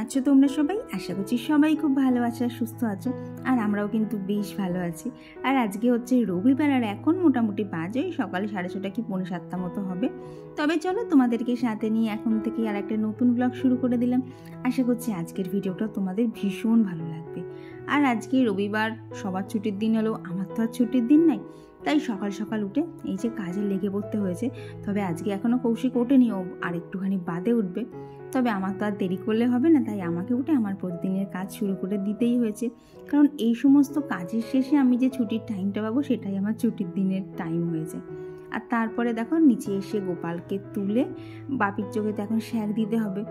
আছো তোমরা সবাই? আশা করছি সবাই খুব ভালো আছো আর সুস্থ আছো, আর আমরাও কিন্তু বেশ ভালো আছি। আর আজকে হচ্ছে রবিবার, আর এখন মোটামুটি বাজে সকাল 6:30 কি 6:45 মতো হবে। তবে চলো তোমাদেরকে সাথে নিয়ে এখন থেকে আর একটা নতুন ব্লগ শুরু করে দিলাম। আশা করছি আজকের ভিডিওটা তোমাদের ভীষণ ভালো লাগবে। আর আজকে রবিবার, সবার ছুটির দিন হলেও আমার তো আর ছুটির দিন নাই, তাই সকাল সকাল উঠে এই যে কাজে লেগে পড়তে হয়েছে। তবে আজকে এখনও কৌশিক ওঠেনি, ও আর একটুখানি বাদে উঠবে। তবে আমার তো আর দেরি করলে হবে না, তাই আমাকে উঠে আমার প্রতিদিনের কাজ শুরু করে দিতেই হয়েছে। কারণ এই সমস্ত কাজের শেষে আমি যে ছুটির টাইমটা পাবো সেটাই আমার ছুটির দিনের টাইম হয়েছে। আর তারপরে দেখো নিচে এসে গোপালকে তুলে বাপির চোখে তো এখন শ্যাক দিতে হবে,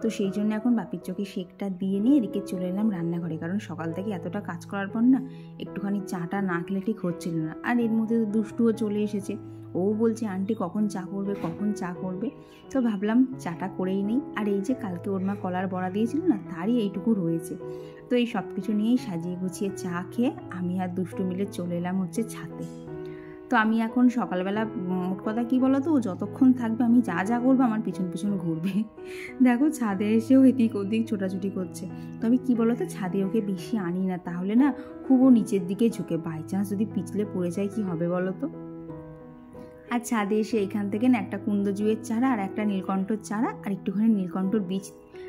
তো সেই জন্য এখন বাপির চোখে শেকটা দিয়ে নিয়ে এদিকে চলে এলাম রান্নাঘরে। কারণ সকাল থেকে এতটা কাজ করার পর না একটুখানি চাটা না খেলে ঠিক হচ্ছিল না। আর এর মধ্যে তো দুষ্টুও চলে এসেছে, ও বলছে আন্টি কখন চা করবে, কখন চা করবে। তো ভাবলাম চাটা করেই নেই। আর এই যে কালকে ওর মা কলার বড়া দিয়েছিল না, তারই এইটুকু রয়েছে। তো এই সব কিছু নিয়েই সাজিয়ে গুছিয়ে চা খেয়ে আমি আর দুষ্টু মিলে চলে এলাম হচ্ছে ছাদে। তো আমি এখন সকালবেলা মোট কথা কী বলো তো, ও যতক্ষণ থাকবে আমি যা যা করবো আমার পিছন পিছন ঘুরবে। দেখো ছাদে এসেও এদিক ওদিক ছোটাছুটি করছে। তবে কী বলো তো, ছাদে ওকে বেশি আনি না, তাহলে না খুব ও নিচের দিকে ঝুঁকে, বাই চান্স যদি পিছলে পড়ে যায় কি হবে বলো তো। আর ছাদে এসে এখান থেকে না একটা কুন্দজুয়ের চারা আর একটা নীলকণ্ঠর চারা আর একটুখানি নীলকণ্ঠর বীজ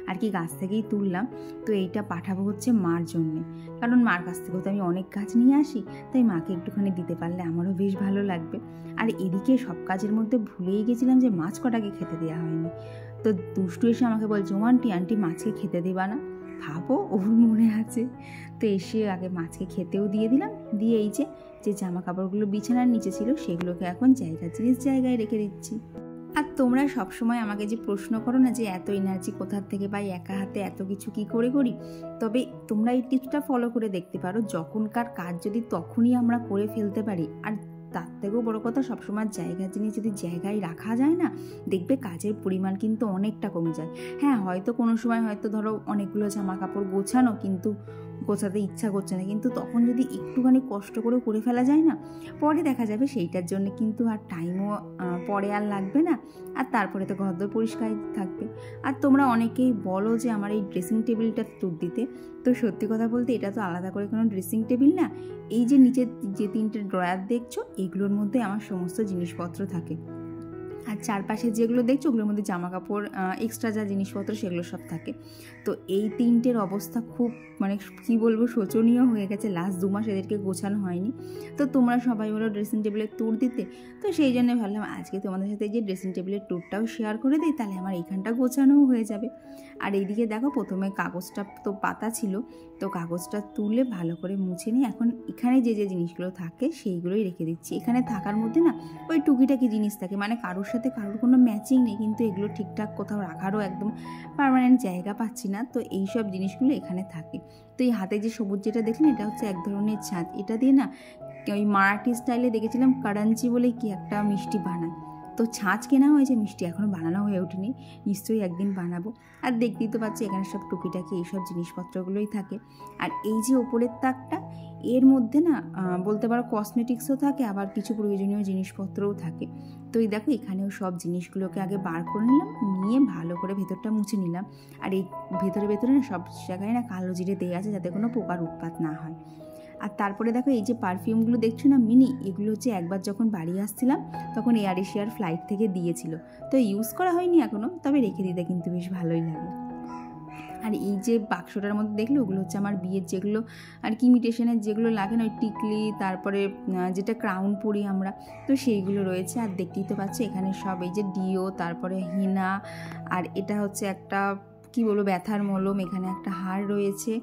আর কি গাছ থেকেই তুললাম। তো এইটা পাঠাবো হচ্ছে মার জন্যে, কারণ মার কাছ থেকেও তো আমি অনেক গাছ নিয়ে আসি, তাই মাকে একটুখানি দিতে পারলে আমারও বেশ ভালো লাগবে। আর এদিকে সব কাজের মধ্যে ভুলেই গেছিলাম যে মাছ কটাকে খেতে দেওয়া হয়নি। তো দুষ্টু এসে আমাকে বলছে, ও আন্টি মাছকে খেতে দেবা না? ভাবো ওর মনে আছে। তো এসে আগে মাছকে খেতেও দিয়ে দিলাম, দিয়ে এই যে জামা কাপড়গুলো বিছানার নিচে ছিল সেগুলোকে এখন জিনিস জায়গায় রেখে দিচ্ছি। আর তোমরা সবসময় আমাকে যে প্রশ্ন করো না যে এত এনার্জি কোথার থেকে পাই, একা হাতে এত কিছু কি করে করি, তবে তোমরা এই টিপসটা ফলো করে দেখতে পারো। যখনকার কাজ যদি তখনই আমরা করে ফেলতে পারি, আর তার থেকেও বড় কথা সবসময় জিনিস যদি জায়গায় রাখা যায় না, দেখবে কাজের পরিমাণ কিন্তু অনেকটা কমে যায়। হ্যাঁ, হয়তো কোনো সময় হয়তো ধরো অনেকগুলো জামা কাপড় গোছানো, কিন্তু গোছাতে ইচ্ছা করছে না, কিন্তু তখন যদি একটুখানি কষ্ট করে ফেলা যায় না, পরে দেখা যাবে সেইটার জন্য কিন্তু আর টাইমও পরে আর লাগবে না। আর তারপরে তো ঘরদোর পরিষ্কার থাকবে। আর তোমরা অনেকেই বলো যে আমার এই ড্রেসিং টেবিলটা তুলে দিতে, তো সত্যি কথা বলতে এটা তো আলাদা করে কোনো ড্রেসিং টেবিল না। এই যে নিচে যে 3টে ড্রয়ার দেখছো, এগুলোর মধ্যে আমার সমস্ত জিনিসপত্র থাকে। আর চারপাশে যেগুলো দেখছো ওগুলোর মধ্যে জামা কাপড়, এক্সট্রা যা জিনিসপত্র সেগুলো সব থাকে। তো এই 3টের অবস্থা খুব মানে কী বলবো শোচনীয় হয়ে গেছে, লাস্ট 2 মাস এদেরকে গোছানো হয়নি। তো তোমরা সবাই বলো ড্রেসিং টেবিলের ট্যুর দিতে, তো সেই জন্য ভাবলাম আজকে তোমাদের সাথে যে ড্রেসিং টেবিলের ট্যুরটাও শেয়ার করে দিই, তাহলে আমার এইখানটা গোছানোও হয়ে যাবে। আর এইদিকে দেখো প্রথমে কাগজটা তো পাতা ছিল, তো কাগজটা তুলে ভালো করে মুছে নিয়ে এখন এখানে যে জিনিসগুলো থাকে সেইগুলোই রেখে দিচ্ছি। এখানে থাকার মধ্যে না ওই টুকিটাকি জিনিস থাকে, মানে কারোর সাথে কারোর কোনো ম্যাচিং নেই, কিন্তু এগুলো ঠিকঠাক কোথাও রাখারও একদম পার্মানেন্ট জায়গা পাচ্ছি না, তো এই সব জিনিসগুলো এখানে থাকে। তো এই হাতে যে সবুজ যেটা দেখলেন, এটা হচ্ছে এক ধরনের ছাঁচ। এটা দিয়ে না ওই মারাঠি স্টাইলে দেখেছিলাম কারাঞ্চি বলে কি একটা মিষ্টি বানায়, তো ছাঁচ কেনা হয়েছে, মিষ্টি এখনও বানানো হয়ে ওঠেনি, নিশ্চয়ই একদিন বানাবো। আর দেখতেই তো পাচ্ছি এখানে সব টুকিটাকি এইসব জিনিসপত্রগুলোই থাকে। আর এই যে ওপরের তাকটা, এর মধ্যে না বলতে পারো কসমেটিক্সও থাকে, আবার কিছু প্রয়োজনীয় জিনিসপত্রও থাকে। তো এই দেখো এখানেও সব জিনিসগুলোকে আগে বার করে নিলাম, নিয়ে ভালো করে ভেতরটা মুছে নিলাম। আর এই ভেতরে না সব জায়গায় না কালো জিরে দেওয়া আছে, যাতে কোনো পোকার উৎপাত না হয়। আর তারপরে দেখো এই যে পারফিউমগুলো দেখছো না মিনি, এগুলো হচ্ছে একবার যখন বাড়ি আসছিলাম তখন এয়ার এশিয়ার ফ্লাইট থেকে দিয়েছিল, তো ইউজ করা হয়নি এখনও, তবে রেখে দিতে কিন্তু বেশ ভালোই লাগে। আর এই যে বাক্সটার মধ্যে দেখলে ওগুলো হচ্ছে আমার বিয়ের যেগুলো আর কি ইমিটেশনের যেগুলো লাগে না, ওই টিকলি, তারপরে যেটা ক্রাউন পরি আমরা, তো সেইগুলো রয়েছে। আর দেখতেই তো পাচ্ছি এখানে সব এই যে ডিও, তারপরে হিনা, আর এটা হচ্ছে একটা কি বলবো ব্যথার মলম, এখানে একটা হার রয়েছে।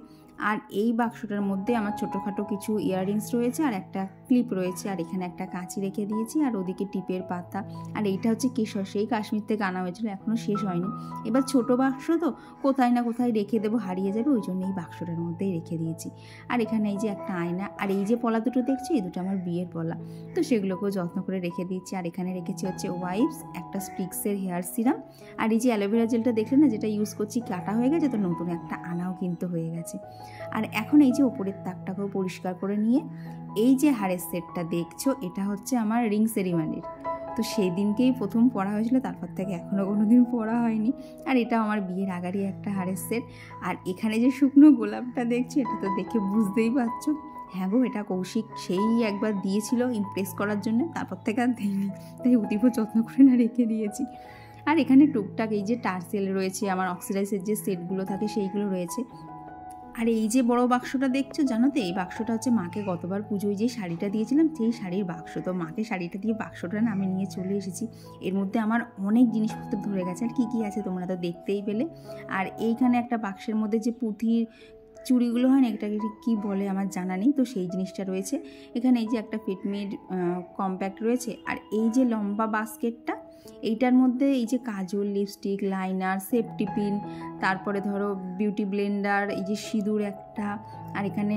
আর এই বাক্সটার মধ্যে আমার ছোটোখাটো কিছু ইয়াররিংস রয়েছে আর একটা ক্লিপ রয়েছে, আর এখানে একটা কাঁচি রেখে দিয়েছি, আর ওদিকে টিপের পাতা। আর এইটা হচ্ছে কেশর, সেই কাশ্মীর থেকে আনা হয়েছিল, এখনও শেষ হয়নি। এবার ছোটো বাক্স তো কোথায় না কোথায় রেখে দেবো, হারিয়ে যাবে, ওই জন্য এই বাক্সটার মধ্যেই রেখে দিয়েছি। আর এখানে এই যে একটা আয়না, আর এই যে পলা দুটো দেখছি, এই দুটো আমার বিয়ের পলা, তো সেগুলোকেও যত্ন করে রেখে দিয়েছি। আর এখানে রেখেছি হচ্ছে ওয়াইপস, একটা স্পিক্সের হেয়ার সিরাম, আর এই যে অ্যালোভেরা জেলটা দেখলে না, যেটা ইউজ করছি কাটা হয়ে গেছে, তো নতুন একটা আনাও কিন্তু হয়ে গেছে। আর এখন এই যে উপরের তাকটাকেও পরিষ্কার করে নিয়ে এই যে হারের সেটটা দেখছো, এটা হচ্ছে আমার রিং সেরিমানির। তো সেই দিনকেই প্রথম পরা হয়েছিল, তারপর থেকে এখনও কোনো দিন পরা হয়নি। আর এটাও আমার বিয়ের আগারই একটা হারের সেট। আর এখানে যে শুকনো গোলাপটা দেখছি, এটা তো দেখে বুঝতেই পারছো। হ্যাঁ গো, এটা কৌশিক সেই একবার দিয়েছিল ইমপ্রেস করার জন্য, তারপর থেকে আর দিইনি, তাই অতীব যত্ন করে না রেখে দিয়েছি। আর এখানে টুকটাক এই যে টার্সেল রয়েছে, আমার অক্সিডাইজের যে সেটগুলো থাকে সেইগুলো রয়েছে। আর এই যে বড় বাক্সটা দেখছো, জানো তো এই বাক্সটা হচ্ছে মাকে গতবার পুজোয় যে শাড়িটা দিয়েছিলাম সেই শাড়ির বাক্স। তো মাকে শাড়িটা দিয়ে বাক্সটা না আমি নিয়ে চলে এসেছি। এর মধ্যে আমার অনেক জিনিসপত্র ধরে গেছে, আর কী কী আছে তোমরা তো দেখতেই পেলে। আর এইখানে একটা বাক্সের মধ্যে যে পুঁথির চুড়িগুলো হয় না, এটাকে কী বলে আমার জানা নেই, তো সেই জিনিসটা রয়েছে এখানে। এই যে একটা ফিটমিড কম্প্যাক্ট রয়েছে। আর এই যে লম্বা বাস্কেটটা, এইটার মধ্যে এই যে কাজল, লিপস্টিক, লাইনার, সেফটি পিন, তারপরে ধরো বিউটি ব্লেন্ডার, এই যে সিঁদুর একটা, আর এখানে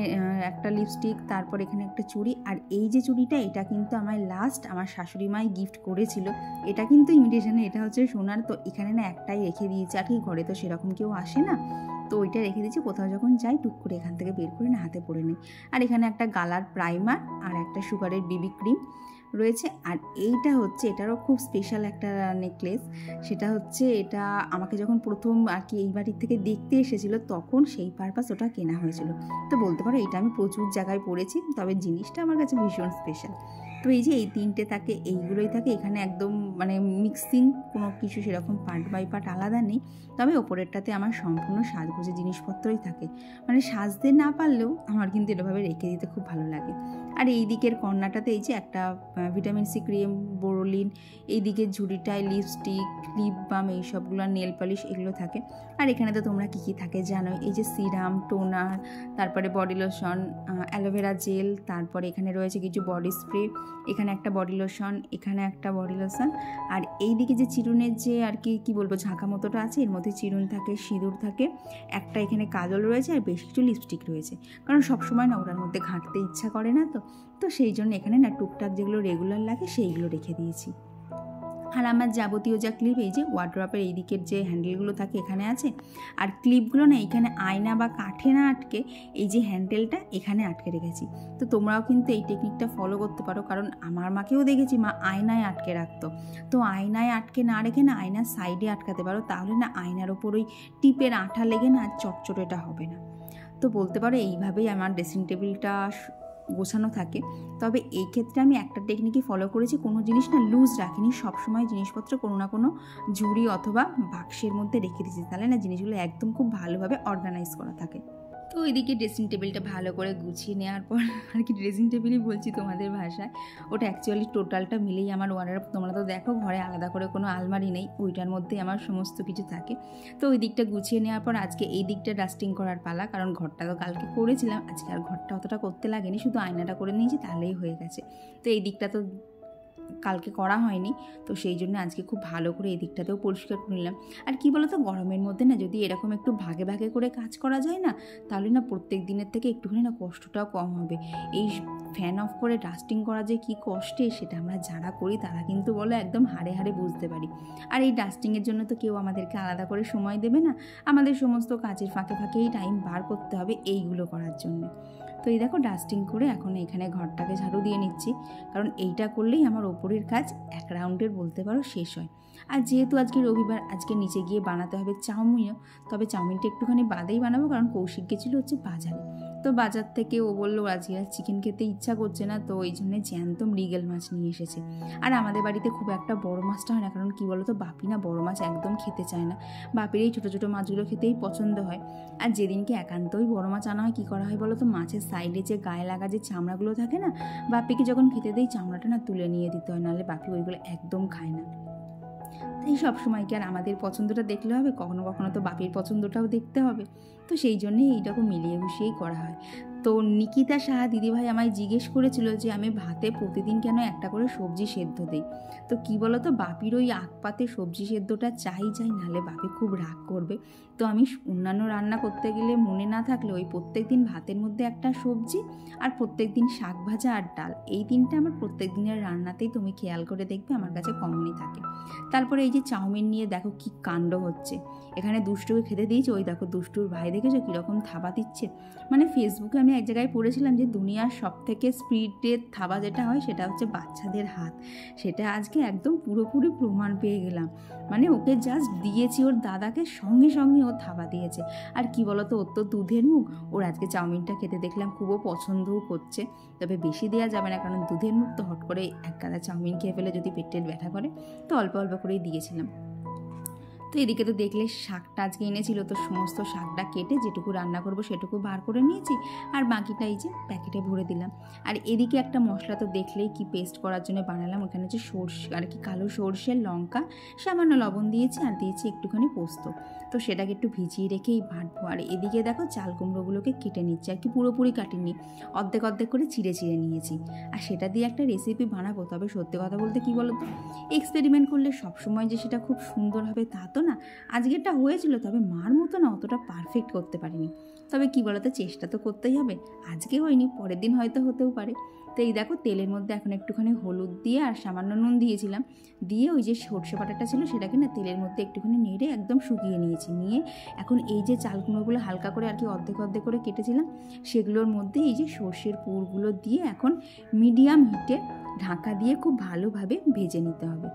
একটা লিপস্টিক, তারপর এখানে একটা চুড়ি। আর এই যে চুড়িটা, এটা কিন্তু আমার লাস্ট আমার শাশুড়ি মাই গিফট করেছিল। এটা কিন্তু ইমিটেশনে, এটা হচ্ছে সোনার। তো এখানে না একটাই রেখে দিয়েছি, আর কি ঘরে তো সেরকম কেউ আসে না, তো ওইটা রেখে দিয়েছি। কোথাও যখন যাই টুক করে এখান থেকে বের করে না হাতে পরে নিই। আর এখানে একটা গালার প্রাইমার আর একটা সুগারের বিবি ক্রিম রয়েছে। আর এইটা হচ্ছে, এটারও খুব স্পেশাল একটা নেকলেস। সেটা হচ্ছে, এটা আমাকে যখন প্রথম আর কি এই বাড়ির থেকে দেখতে এসেছিলো, তখন সেই পারপাস ওটা কেনা হয়েছিল। তো বলতে পারো এটা আমি প্রচুর জায়গায় পরেছি, তবে জিনিসটা আমার কাছে ভীষণ স্পেশাল। তো এই যে এই তিনটে থাকে, এইগুলোই থাকে এখানে, একদম মানে মিক্সিং, কোনো কিছু সেরকম পার্ট বাই পার্ট আলাদা নেই। তবে ওপরেরটাতে আমার সম্পূর্ণ সাজগোজের জিনিসপত্রই থাকে, মানে সাজতে না পারলেও আমার কিন্তু এভাবে রেখে দিতে খুব ভালো লাগে। আর এই দিকের কর্নারটাতে এই যে একটা ভিটামিন সি ক্রিম, বোরোলিন, এই দিকের ঝুড়িটায় লিপস্টিক, লিপ বাম, এইসবগুলো, নেল পলিশ, এগুলো থাকে। আর এখানে তো তোমরা কী কী থাকে জানোই, এই যে সিরাম, টোনার, তারপরে বডি লোশন, অ্যালোভেরা জেল, তারপরে এখানে রয়েছে কিছু বডি স্প্রে, এখানে একটা বডি লোশন, এখানে একটা বডি লোশন। আর এই দিকে যে চিরুনের যে আর কি বলবো ঝাঁকা মতোটা আছে, এর মধ্যে চিরুন থাকে, সিঁদুর থাকে, একটা এখানে কাজল রয়েছে, আর বেশ কিছু লিপস্টিক রয়েছে। কারণ সবসময় না ওটার মধ্যে ঘাঁটতে ইচ্ছা করে না, তো সেই জন্য এখানে না টুকটাক যেগুলো রেগুলার লাগে সেইগুলো রেখে দিয়েছি। আর আমার যাবতীয় যা ক্লিপ, এই যে ওয়ার্ড্রপের এই দিকের যে হ্যান্ডেলগুলো থাকে এখানে আছে। আর ক্লিপগুলো না এখানে আয়না বা কাঠে না আটকে, এই যে হ্যান্ডেলটা এখানে আটকে রেখেছি। তো তোমরাও কিন্তু এই টেকনিকটা ফলো করতে পারো, কারণ আমার মাকেও দেখেছি মা আয়নায় আটকে রাখতো। তো আয়নায় আটকে না রেখে না আয়নার সাইডে আটকাতে পারো, তাহলে না আয়নার ওপর ওই টিপের আঠা লেগে না চটচটেটা হবে না। তো বলতে পারো এইভাবেই আমার ড্রেসিং টেবিলটা গোছানো থাকে। তবে এই ক্ষেত্রে আমি একটা টেকনিকই ফলো করেছি, কোনো জিনিস না লুজ রাখিনি, সবসময় জিনিসপত্র কোনো না কোনো ঝুড়ি অথবা বাক্সের মধ্যে রেখে দিয়েছি, তাহলে না জিনিসগুলো একদম খুব ভালোভাবে অর্গানাইজ করা থাকে। তো ওইদিকে ড্রেসিং টেবিলটা ভালো করে গুছিয়ে নেওয়ার পর, আর কি ড্রেসিং টেবিলই বলছি তোমাদের ভাষায়, ওটা অ্যাকচুয়ালি টোটালটা মিলেই আমার ওয়ার্ডরোব। তোমরা তো দেখো ঘরে আলাদা করে কোনো আলমারি নেই, ওইটার মধ্যে আমার সমস্ত কিছু থাকে। তো ওই দিকটা গুছিয়ে নেওয়ার পর আজকে এই দিকটা ডাস্টিং করার পালা, কারণ ঘরটা তো কালকে করেছিলাম, আজকে আর ঘরটা অতটা করতে লাগেনি, শুধু আয়নাটা করে নিয়েছি, তাহলেই হয়ে গেছে। তো এই দিকটা তো কালকে করা হয়নি, তো সেই জন্য আজকে খুব ভালো করে এই দিকটাতেও পরিষ্কার করে নিলাম। আর কি বলো তো, গরমের মধ্যে না যদি এরকম একটু ভাগে ভাগে করে কাজ করা যায় না, তাহলে না প্রত্যেক দিনের থেকে একটুখানি না কষ্টটাও কম হবে। এই ফ্যান অফ করে ডাস্টিং করা যে কী কষ্টে, সেটা আমরা যারা করি তারা কিন্তু বলো একদম হাড়ে হাড়ে বুঝতে পারি। আর এই ডাস্টিংয়ের জন্য তো কেউ আমাদেরকে আলাদা করে সময় দেবে না, আমাদের সমস্ত কাজের ফাঁকে ফাঁকেই টাইম বার করতে হবে এইগুলো করার জন্য। তো এই দেখো ডাস্টিং করে এখন এখানে ঘরটাকে ঝাড়ু দিয়ে নিচ্ছি, কারণ এইটা করলেই আমার ওপরের কাজ এক রাউন্ডের বলতে পারো শেষ হয়। আর যেহেতু আজকে রবিবার, আজকে নিচে গিয়ে বানাতে হবে চাউমিনও, তবে চাউমিনটা একটুখানি বাদেই বানাবো, কারণ কৌশিক গেছিলো হচ্ছে বাজারে। তো বাজার থেকে ও বললো আজকে আর চিকেন খেতে ইচ্ছা করছে না, তো ওই জন্যে জ্যান্ত মৃগেল মাছ নিয়ে এসেছে। আর আমাদের বাড়িতে খুব একটা বড় মাছটা হয় না, কারণ কী বলো তো, বাপি না বড় মাছ একদম খেতে চায় না, বাপির এই ছোটো ছোটো মাছগুলো খেতেই পছন্দ হয়। আর যেদিনকে একান্তই বড় মাছ আনা হয়, কী করা হয় বলো তো, মাছের সাইডে যে গায়ে লাগা যে চামড়াগুলো থাকে না, বাপিকে যখন খেতে দেই চামড়াটা না তুলে নিয়ে দিতে হয়, নাহলে বাপি ওইগুলো একদম খায় না। তাই সবসময় কি আর আমাদের পছন্দটা দেখলে হবে, কখনো কখনো তো বাপির পছন্দটাও দেখতে হবে। তো সেই জন্যেই এইরকম মিলিয়ে গুছিয়েই করা হয়। তো নিকিতা সাহা দিদিভাই আমায় জিজ্ঞেস করেছিল যে আমি ভাতে প্রতিদিন কেন একটা করে সবজি সেদ্ধ দিই। তো কি বলো তো, বাপির ওই আকপাতে সবজি সেদ্ধটা চাই নাহলে বাপি খুব রাগ করবে। তো আমি অন্যান্য রান্না করতে গেলে মনে না থাকলে ওই প্রত্যেক দিন ভাতের মধ্যে একটা সবজি, আর প্রত্যেক দিন শাক ভাজা আর ডাল, এই তিনটা আমার প্রত্যেক দিনের রান্নাতেই তুমি খেয়াল করে দেখবে আমার কাছে কমনই থাকে। তারপরে এই যে চাউমিন নিয়ে দেখো কি কাণ্ড হচ্ছে, এখানে দুষ্টুকে খেতে দিয়েছি, ওই দেখো দুষ্টুর ভাই দেখেছো কীরকম থাবা দিচ্ছে। মানে ফেসবুকে আমি একদিনে এক জায়গায় পড়েছিলাম যে দুনিয়ার সবথেকে স্পিডের থাবা যেটা হয় সেটা হচ্ছে বাচ্চাদের হাত। সেটা আজকে একদম পুরোপুরি প্রমাণ পেয়ে গেলাম। মানে ওকে জাস্ট দিয়েছি ওর দাদাকে, সঙ্গে সঙ্গে ও থাবা দিয়েছে। আর কি বলতো, ওর তো দুধের মুখ, ওর আজকে চাউমিনটা খেতে দেখলাম খুবও পছন্দও করছে। তবে বেশি দেওয়া যাবে না, কারণ দুধের মুখ তো হট করে এক গাদা চাউমিন খেয়ে ফেলে যদি পেটের ব্যথা করে, তো অল্প অল্প করেই দিয়েছিলাম। তো এদিকে তো দেখলে শাকটা আজকে এনেছিল, তো সমস্ত শাকটা কেটে যেটুকু রান্না করব সেটুকু বার করে নিয়েছি, আর বাকিটা এই যে প্যাকেটে ভরে দিলাম। আর এদিকে একটা মশলা তো দেখলেই কি পেস্ট করার জন্য বানালাম, ওখানে হচ্ছে সর্ষে আর কি কালো সর্ষের লঙ্কা, সামান্য লবণ দিয়েছি, আর দিয়েছি একটুখানি পোস্ত। তো সেটাকে একটু ভিজিয়ে রেখেই বাটবো। আর এদিকে দেখো চাল কুমড়োগুলোকে কেটে নিচ্ছি, আর কি পুরোপুরি কাটিনি, অর্ধেক অর্ধেক করে চিড়ে চিড়ে নিয়েছি। আর সেটা দিয়ে একটা রেসিপি বানাবো। তবে সত্যি কথা বলতে কি বলতো, এক্সপেরিমেন্ট করলে সবসময় যে সেটা খুব সুন্দর হবে তা তো না। আজকেরটা হয়েছিল, তবে মার মতো না অতটা পারফেক্ট করতে পারিনি। তবে কি বলতো, চেষ্টা তো করতেই হবে। আজকে হয়নি, পরের দিন হয়তো হতেও পারে। তো এই দেখো তেলের মধ্যে এখন একটুখানি হলুদ দিয়ে আর সামান্য নুন দিয়েছিলাম, দিয়ে ওই যে সর্ষে বাটাটা ছিল সেটাকে না তেলের মধ্যে একটুখানি নেড়ে একদম শুকিয়ে নিয়েছি। নিয়ে এখন এই যে চাল কুমড়োগুলো হালকা করে আর কি অর্ধেক অর্ধেক করে কেটেছিলাম, সেগুলোর মধ্যে এই যে সর্ষের পুরগুলো দিয়ে এখন মিডিয়াম হিটে ঢাকা দিয়ে খুব ভালোভাবে ভেজে নিতে হবে।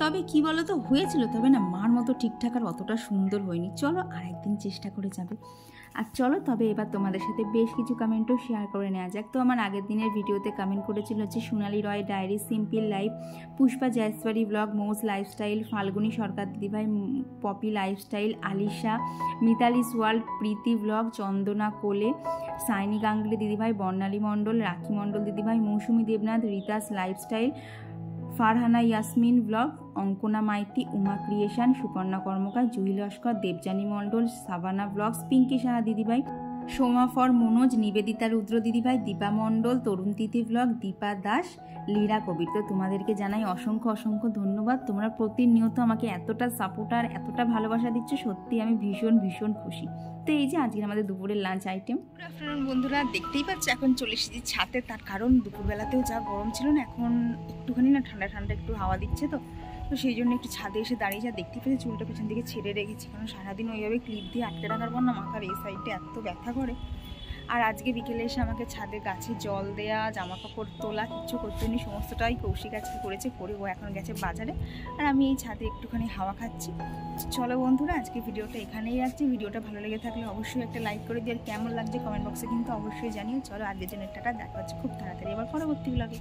তবে কি বলতো, হয়েছিল, তবে না মার মতো ঠিকঠাক আর অতটা সুন্দর হয়নি। চলো আর একদিন চেষ্টা করে যাবে। আর চলো তবে এবার তোমাদের সাথে বেশ কিছু কমেন্টও শেয়ার করে নেওয়া যাক। তো আমার আগের দিনের ভিডিওতে কমেন্ট করেছিল হচ্ছে Sonali Roy diary, simple life, Pushpa Jaiswari blog, Mou's lifestyle, Falguni Sarkar Didibhai, Popy lifestyle, Alisha, Mitali's world, Priti blog, Chandana Kole, Saini Ganguly Didibhai, Barnali Mondal, Rakhi Mondal Didibhai, Mousumi Debnath, Rita's lifestyle, Farhana Yasmin blog, Ankana Maity, Uma creation, Suparna Karmakar, Juhi Laskar, Debjani Mondal, Sabana blogs, Pinki Saha Didibhai, Soma for Manoj, Nivedita Rudra Didibhai, Dipa Mondal, Tarun Tithi blog, Dipa Das, Lira কবির। তো তোমাদেরকে জানাই অসংখ্য অসংখ্য ধন্যবাদ। তোমরা প্রতিনিয়ত আমাকে এতটা সাপোর্ট আর এতটা ভালোবাসা দিচ্ছ, সত্যি আমি ভীষণ ভীষণ খুশি। তো এই যে আজকে আমাদের দুপুরের লাঞ্চ আইটেম। গুড আফটারনুন বন্ধুরা, দেখতেই পাচ্ছ এখন চলে এসেছি ছাদে। তার কারণ দুপুরবেলাতেও যা গরম ছিল না, এখন একটুখানি না ঠান্ডা ঠান্ডা একটু হাওয়া দিচ্ছে, তো সেই জন্য একটু ছাদে এসে দাঁড়িয়ে যা দেখতে পেয়েছি চুলটা পেছন দিকে ছেড়ে রেখেছি, কারণ সারাদিন ওইভাবে ক্লিপ দিয়ে আটকে রাখার পর না মাথার এই সাইডে এত ব্যথা করে। আর আজকে বিকেলে এসে আমাকে ছাদে গাছে জল দেয়া, জামা কাপড় তোলা কিচ্ছু করতে নেই, সমস্তটাই কৌশিক আজকে করেছে, করে ও এখন গেছে বাজারে, আর আমি এই ছাদে একটুখানি হাওয়া খাচ্ছি। চলো বন্ধুরা, আজকে ভিডিওটা এখানেই রাখছি। ভিডিওটা ভালো লেগে থাকলে অবশ্যই একটা লাইক করে দিয়ে, আর কেমন লাগছে কমেন্ট বক্সে কিন্তু অবশ্যই জানিও। চলো আজকের জন্য টাটা, দেখা হচ্ছে খুব তাড়াতাড়ি আবার পরবর্তী ব্লগে।